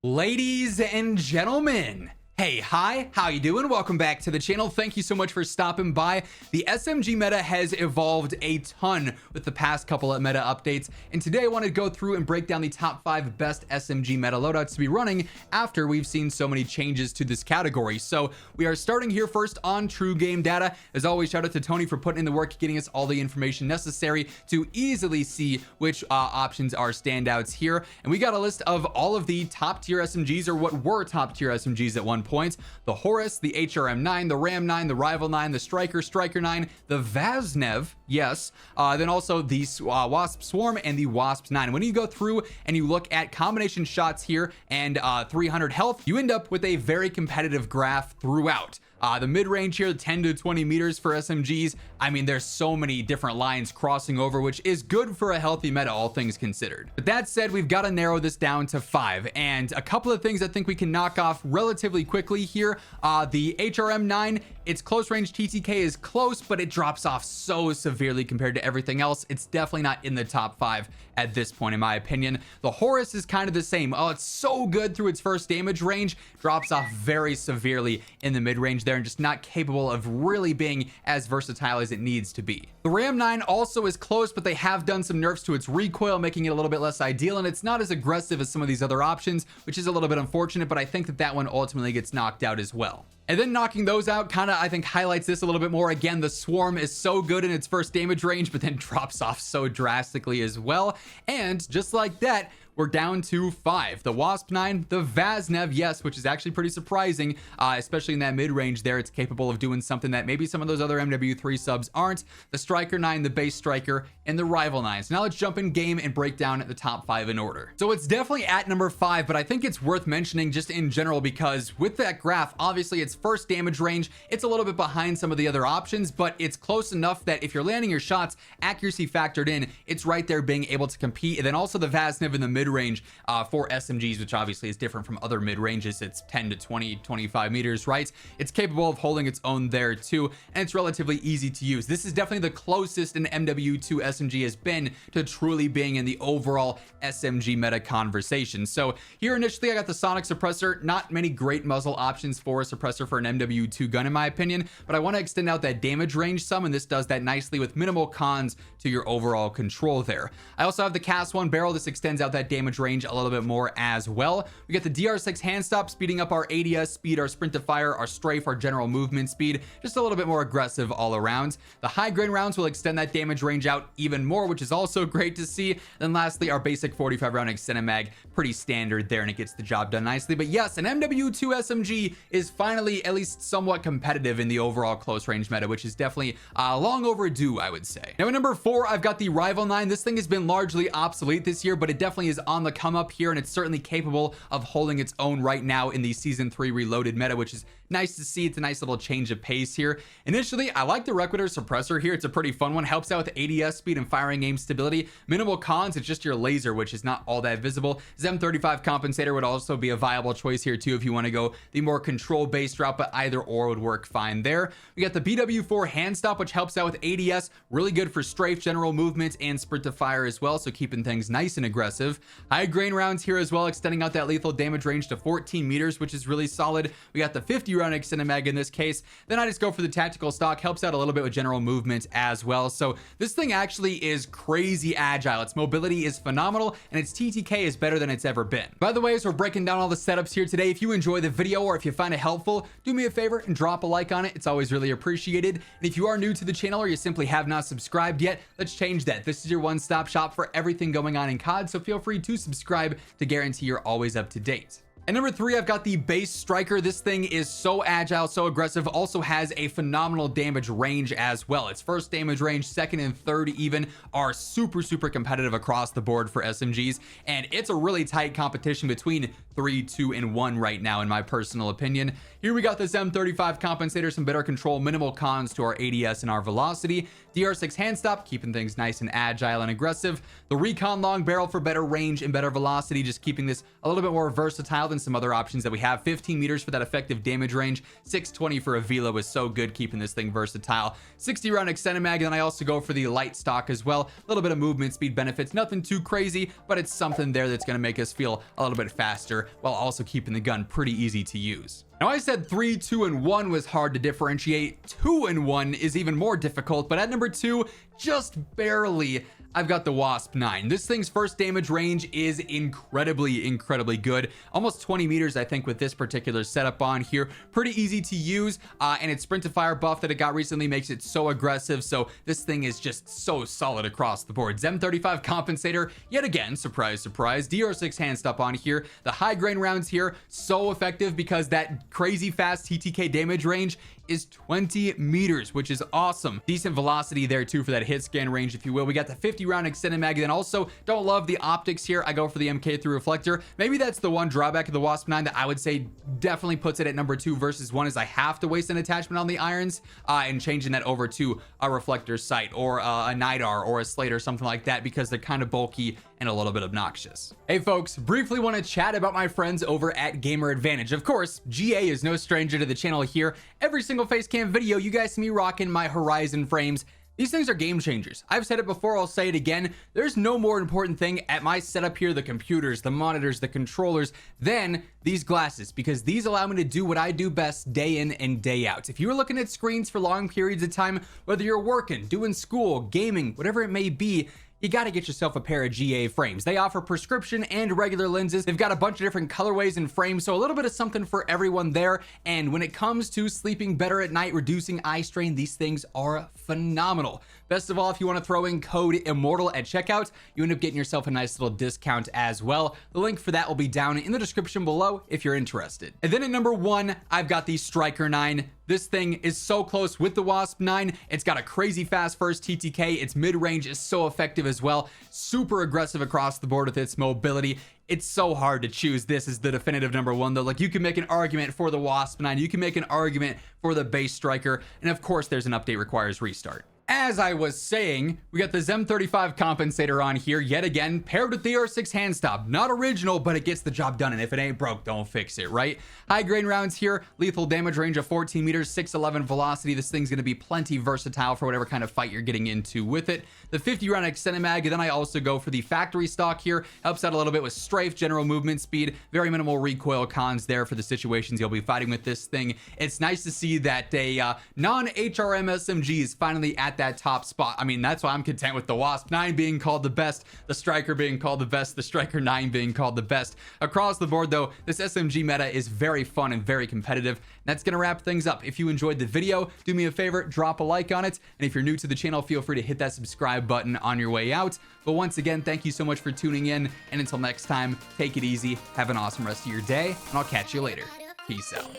Ladies and gentlemen, hey, hi, how you doing? Welcome back to the channel. Thank you so much for stopping by. The SMG meta has evolved a ton with the past couple of meta updates, and today I want to go through and break down the top 5 best SMG meta loadouts to be running after we've seen so many changes to this category. So we are starting here first on True Game Data. As always, shout out to Tony for putting in the work, getting us all the information necessary to easily see which options are standouts here. And we got a list of all of the top tier SMGs, or what were top tier SMGs at one point: the Horus, the HRM9, the Ram 9, the Rival 9, the Striker 9, the Vaznev, yes, then also the Wasp Swarm and the Wasp 9. When you go through and you look at combination shots here and 300 health, you end up with a very competitive graph throughout. The mid-range here, 10 to 20 meters for SMGs. I mean, there's so many different lines crossing over, which is good for a healthy meta, all things considered. But that said, we've got to narrow this down to 5, and a couple of things I think we can knock off relatively quickly here. The HRM9, its close range TTK is close, but it drops off so severely compared to everything else. It's definitely not in the top 5 at this point, in my opinion. The Horus is kind of the same. Oh, it's so good through its first damage range, drops off very severely in the mid-range there, and just not capable of really being as versatile as it needs to be. The Ram 9 also is close, but they have done some nerfs to its recoil, making it a little bit less ideal, and it's not as aggressive as some of these other options, which is a little bit unfortunate, but I think that that one ultimately gets knocked out as well. And then knocking those out kind of, I think, highlights this a little bit more. Again, the Swarm is so good in its first damage range, but then drops off so drastically as well. And just like that, we're down to 5. The Wasp 9, the Vaznev, yes, which is actually pretty surprising, especially in that mid-range there. It's capable of doing something that maybe some of those other MW3 subs aren't. The Striker 9, the Base Striker, and the Rival 9. So now let's jump in game and break down the top 5 in order. So it's definitely at number 5, but I think it's worth mentioning just in general because with that graph, obviously its first damage range, it's a little bit behind some of the other options, but it's close enough that if you're landing your shots, accuracy factored in, it's right there being able to compete. And then also the Vaznev in the mid-range for SMGs, which obviously is different from other mid-ranges. It's 10 to 20, 25 meters, right? It's capable of holding its own there too, and it's relatively easy to use. This is definitely the closest an MW2 SMG has been to truly being in the overall SMG meta conversation. So here initially I got the Sonic Suppressor. Not many great muzzle options for a suppressor for an MW2 gun in my opinion, but I want to extend out that damage range some, and this does that nicely with minimal cons to your overall control there. I also have the Cast 1 barrel. This extends out that damage range a little bit more as well. We get the DR6 hand stop, speeding up our ADS speed, our sprint to fire, our strafe, our general movement speed, just a little bit more aggressive all around. The high grain rounds will extend that damage range out even more, which is also great to see. Then lastly, our basic 45 round extended mag, pretty standard there, and it gets the job done nicely. But yes, an MW2 SMG is finally at least somewhat competitive in the overall close range meta, which is definitely long overdue, I would say. Now at number 4, I've got the Rival 9. This thing has been largely obsolete this year, but it definitely is on the come up here, and it's certainly capable of holding its own right now in the season 3 reloaded meta, which is nice to see. It's a nice little change of pace here. Initially, I like the Requitor Suppressor here. It's a pretty fun one. Helps out with ADS speed and firing aim stability. Minimal cons, it's just your laser, which is not all that visible. ZEM35 Compensator would also be a viable choice here too if you want to go the more control-based route, but either or would work fine there. We got the BW4 hand stop, which helps out with ADS. Really good for strafe, general movement, and sprint to fire as well, so keeping things nice and aggressive. High grain rounds here as well, extending out that lethal damage range to 14 meters, which is really solid. We got the 50 round extended mag in this case. Then I just go for the tactical stock, helps out a little bit with general movement as well. So this thing actually is crazy agile. Its mobility is phenomenal, and its TTK is better than it's ever been. By the way, as we're breaking down all the setups here today, if you enjoy the video or if you find it helpful, do me a favor and drop a like on it. It's always really appreciated. And if you are new to the channel or you simply have not subscribed yet, let's change that. This is your one-stop shop for everything going on in COD, so feel free to subscribe to guarantee you're always up to date. At number 3, I've got the Base Striker. This thing is so agile, so aggressive, also has a phenomenal damage range as well. Its first damage range, second and third even, are super competitive across the board for SMGs, and it's a really tight competition between 3, 2, and 1 right now, in my personal opinion. Here we got this M35 Compensator, some better control, minimal cons to our ADS and our velocity. DR6 hand stop, keeping things nice and agile and aggressive. The Recon long barrel for better range and better velocity, just keeping this a little bit more versatile than than some other options that we have. 15 meters for that effective damage range, 620 for a velo is so good, keeping this thing versatile. 60 round extended mag, and then I also go for the light stock as well. A little bit of movement speed benefits, nothing too crazy, but it's something there that's going to make us feel a little bit faster while also keeping the gun pretty easy to use. Now, I said 3, 2, and 1 was hard to differentiate. 2 and 1 is even more difficult, but at number 2, just barely, I've got the WASP-9. This thing's first damage range is incredibly good. Almost 20 meters, I think, with this particular setup on here. Pretty easy to use, and its sprint to fire buff that it got recently makes it so aggressive. So this thing is just so solid across the board. Zem 35 compensator, yet again, surprise, surprise. DR6 hand stop on here. The high grain rounds here, so effective because that crazy fast TTK damage range is 20 meters, which is awesome. Decent velocity there too for that hit scan range, if you will. We got the 50 round extended mag. Then also don't love the optics here. I go for the MK through reflector. Maybe that's the one drawback of the WASP-9 that I would say definitely puts it at number 2 versus 1, is I have to waste an attachment on the irons and changing that over to a reflector sight or a NIDAR or a slate or something like that, because they're kind of bulky and a little bit obnoxious. Hey folks, briefly want to chat about my friends over at Gamer Advantage. Of course, GA is no stranger to the channel here. Every single face cam video, you guys see me rocking my Horizon frames. These things are game changers. I've said it before, I'll say it again. There's no more important thing at my setup here, the computers, the monitors, the controllers, than these glasses, because these allow me to do what I do best day in and day out. If you're looking at screens for long periods of time, whether you're working, doing school, gaming, whatever it may be, you got to get yourself a pair of GA frames. They offer prescription and regular lenses. They've got a bunch of different colorways and frames, so a little bit of something for everyone there. And when it comes to sleeping better at night, reducing eye strain, these things are phenomenal. Best of all, if you want to throw in code IMMORTAL at checkout, you end up getting yourself a nice little discount as well. The link for that will be down in the description below if you're interested. And then at number 1, I've got the Striker 9. This thing is so close with the WASP-9. It's got a crazy fast first TTK. Its mid-range is so effective as well. Super aggressive across the board with its mobility. It's so hard to choose this as the definitive number 1 though. Like, you can make an argument for the WASP-9. You can make an argument for the base Striker. And of course, there's an update requires restart. As I was saying, we got the Zem 35 compensator on here yet again, paired with the DR6 hand stop. Not original, but it gets the job done, and if it ain't broke, don't fix it, right? High grain rounds here, lethal damage range of 14 meters, 611 velocity. This thing's gonna be plenty versatile for whatever kind of fight you're getting into with it. The 50 round extended mag, and then I also go for the factory stock here. Helps out a little bit with strafe, general movement speed, very minimal recoil cons there for the situations you'll be fighting with this thing. It's nice to see that a non-HRM SMG is finally at that top spot. I mean, that's why I'm content with the WASP-9 being called the best, the Striker being called the best, the Striker 9 being called the best. Across the board though, this SMG meta is very fun and very competitive. That's gonna wrap things up. If you enjoyed the video, do me a favor, drop a like on it, and if you're new to the channel, feel free to hit that subscribe button on your way out. But once again, thank you so much for tuning in, and until next time, take it easy, have an awesome rest of your day, and I'll catch you later. Peace out.